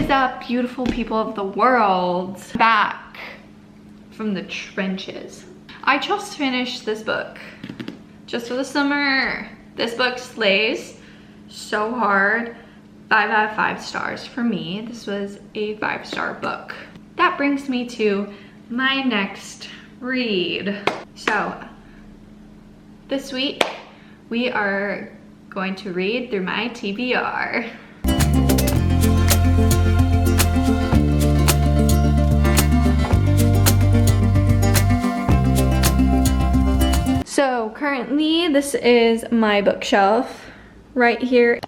is up, beautiful people of the world? Back from the trenches. I just finished this book just for the summer. This book slays so hard. 5 out of 5 stars for me. This was a 5-star book. That brings me to my next read. So this week we are going to read through my TBR. So currently this is my bookshelf right here.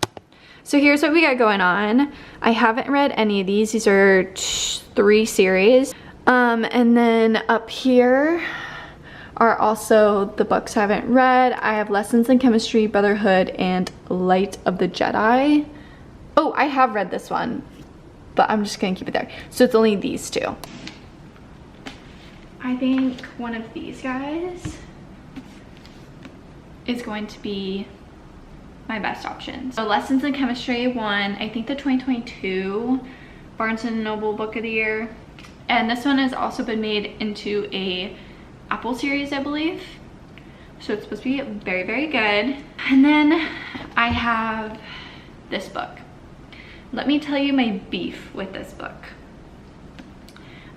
So here's what we got going on. I haven't read any of these. These are 3 series. And then up here are also the books I haven't read. I have Lessons in Chemistry, Brotherhood, and Light of the Jedi. Oh, I have read this one, but I'm just gonna keep it there. So it's only these 2. I think one of these guys is going to be my best option. So Lessons in Chemistry won, I think, the 2022 Barnes & Noble Book of the Year. And this one has also been made into a Apple series, I believe. So it's supposed to be very, very good. And then I have this book. Let me tell you my beef with this book.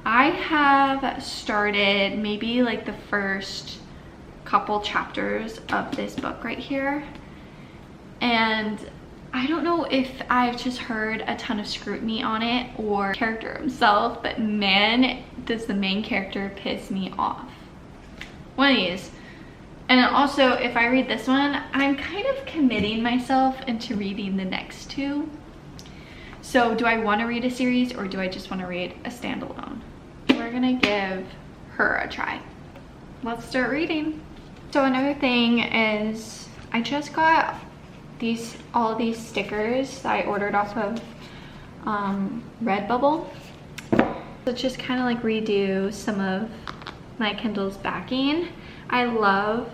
I have started maybe like the first couple chapters of this book right here. And I don't know if I've just heard a ton of scrutiny on it or character himself, but man, does the main character piss me off. One of these. And also, if I read this one, I'm kind of committing myself into reading the next 2. So do I want to read a series or do I just want to read a standalone? We're gonna give her a try. Let's start reading. So another thing is I just got all these stickers that I ordered off of Redbubble. So just kind of like redo some of my Kindle's backing. I love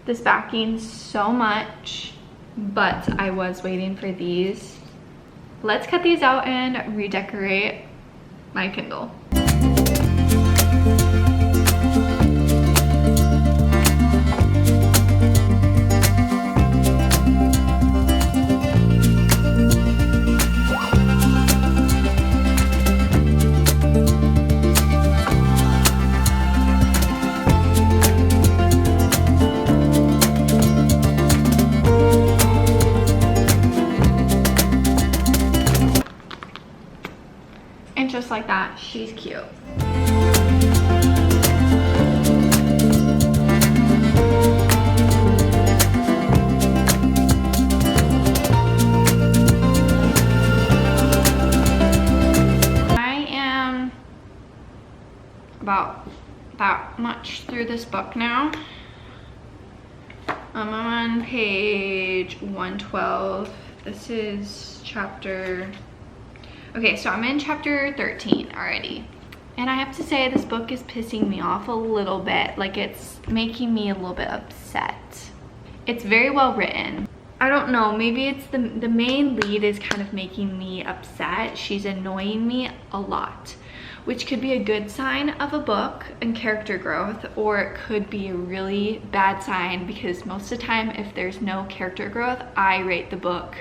this backing so much, but I was waiting for these. Let's cut these out and redecorate my Kindle. Just like that, she's cute. I am about that much through this book now. I'm on page 112. This is chapter... Okay, so I'm in chapter 13 already. And I have to say this book is pissing me off a little bit. Like, it's making me a little bit upset. It's very well written. I don't know, maybe it's the main lead is kind of making me upset. She's annoying me a lot, which could be a good sign of a book and character growth, or it could be a really bad sign because most of the time if there's no character growth, I rate the book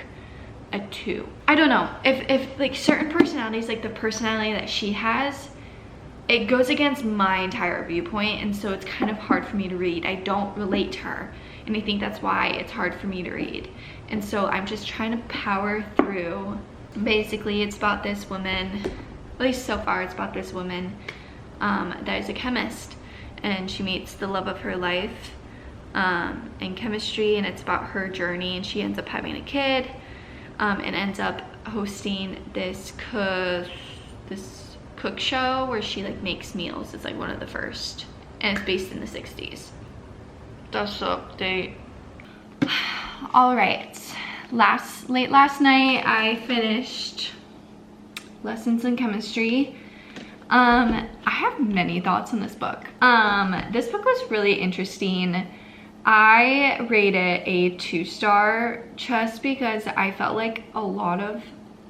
a 2. I don't know, if like certain personalities, like the personality that she has, it goes against my entire viewpoint, and so it's kind of hard for me to read. I don't relate to her, and I think that's why it's hard for me to read. And so I'm just trying to power through. Basically, it's about this woman, at least so far it's about this woman that is a chemist, and she meets the love of her life in chemistry, and it's about her journey, and she ends up having a kid. And ends up hosting this cook show where she like makes meals. It's like one of the first, and it's based in the 60s. That's the update. All right, late last night I finished Lessons in Chemistry. I have many thoughts on this book. This book was really interesting. I rate it a 2-star just because I felt like a lot of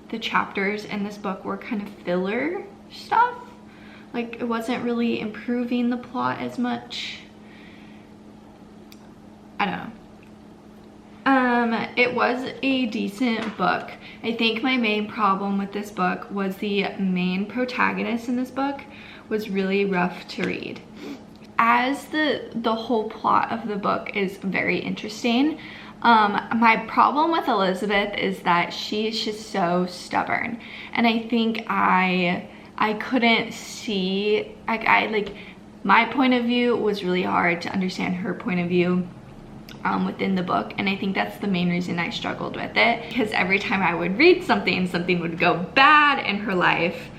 the chapters in this book were kind of filler stuff. Like, it wasn't really improving the plot as much. I don't know. It was a decent book. I think my main problem with this book was the main protagonist in this book was really rough to read. As the whole plot of the book is very interesting, my problem with Elizabeth is that she's just so stubborn, and I think I couldn't see, like my point of view was really hard to understand her point of view within the book, and I think that's the main reason I struggled with it, because every time I would read something would go bad in her life.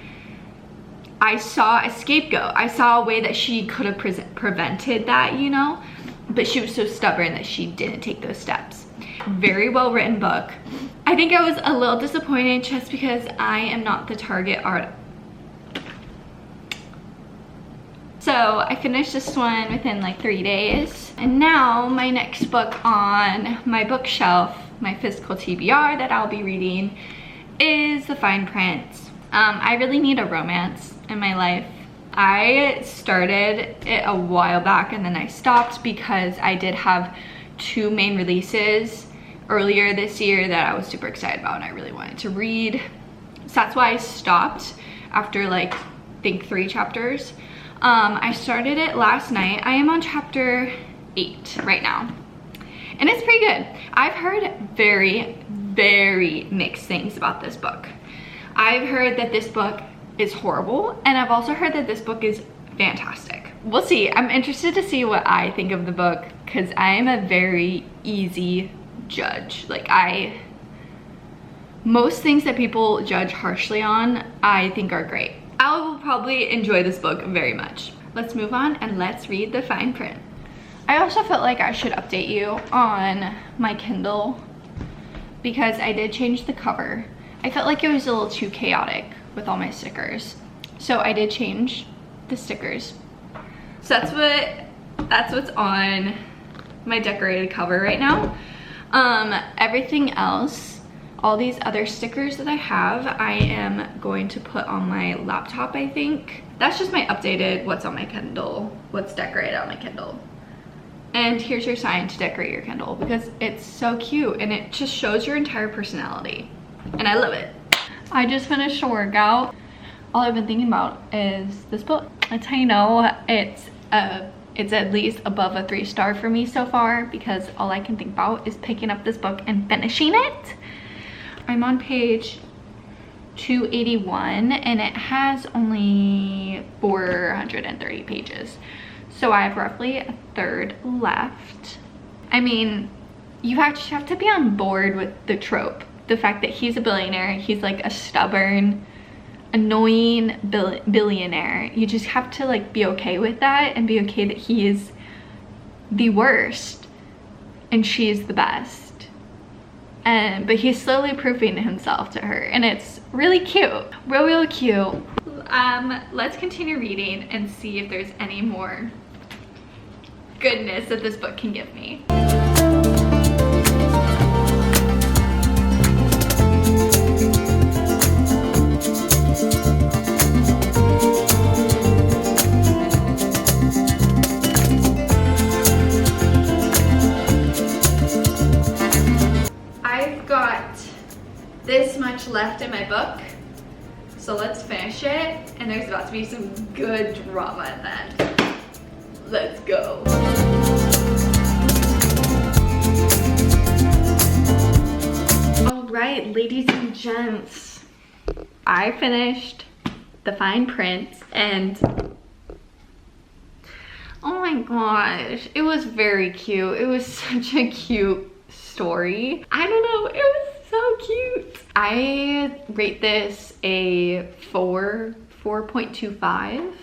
I saw a scapegoat. I saw a way that she could have prevented that, you know, but she was so stubborn that she didn't take those steps. Very well written book. I think I was a little disappointed just because I am not the target art. So I finished this one within like 3 days. And now my next book on my bookshelf, my physical TBR that I'll be reading, is The Fine Print. I really need a romance in my life. I started it a while back and then I stopped because I did have 2 main releases earlier this year that I was super excited about and I really wanted to read. So that's why I stopped after like, I think 3 chapters. I started it last night. I am on chapter 8 right now. And it's pretty good. I've heard very, very mixed things about this book. I've heard that this book is horrible, and I've also heard that this book is fantastic. We'll see. I'm interested to see what I think of the book because I am a very easy judge. Like, most things that people judge harshly on, I think are great. I will probably enjoy this book very much. Let's move on and let's read The Fine Print. I also felt like I should update you on my Kindle because I did change the cover. I felt like it was a little too chaotic with all my stickers. So I did change the stickers. So that's what's on my decorated cover right now. Everything else, all these other stickers that I have, I am going to put on my laptop, I think. That's just my updated what's on my Kindle, what's decorated on my Kindle. And here's your sign to decorate your Kindle because it's so cute and it just shows your entire personality. And I love it. I just finished a workout. All I've been thinking about is this book. That's how you know it's at least above a 3-star for me so far because all I can think about is picking up this book and finishing it. I'm on page 281 and it has only 430 pages. So I have roughly a third left. I mean, you have to be on board with the trope. The fact that he's a billionaire, he's like a stubborn, annoying billionaire. You just have to like be okay with that and be okay that he is the worst and she is the best. But he's slowly proving himself to her and it's really cute, real cute. Let's continue reading and see if there's any more goodness that this book can give me. This much left in my book, so let's finish it, and there's about to be some good drama at the end. Let's go. All right, ladies and gents, I finished The Fine Print, and oh my gosh, it was very cute. It was such a cute story. I don't know, it was so cute. I rate this a 4.25.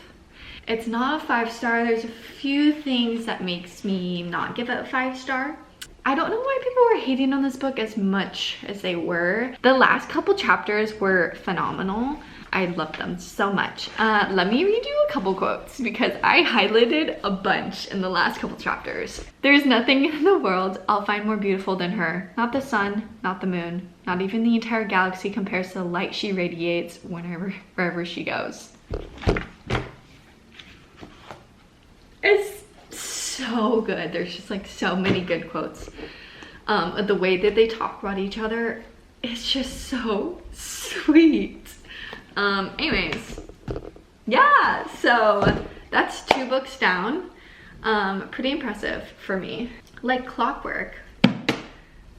It's not a 5-star. There's a few things that makes me not give it a 5-star. I don't know why people were hating on this book as much as they were. The last couple chapters were phenomenal. I loved them so much. Let me read you a couple quotes because I highlighted a bunch in the last couple chapters. There's nothing in the world I'll find more beautiful than her. Not the sun, not the moon, not even the entire galaxy compares to the light she radiates wherever she goes. It's so good. There's just like so many good quotes. The way that they talk about each other is just so sweet. Anyways, yeah, so that's 2 books down. Pretty impressive for me. Like clockwork,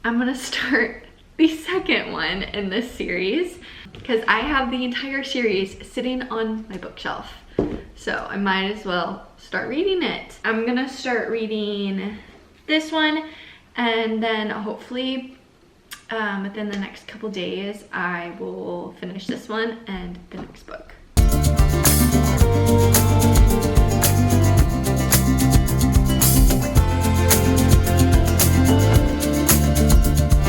I'm gonna start the second one in this series because I have the entire series sitting on my bookshelf. So I might as well start reading it. I'm gonna start reading this one, and then hopefully within the next couple days I will finish this one and the next book.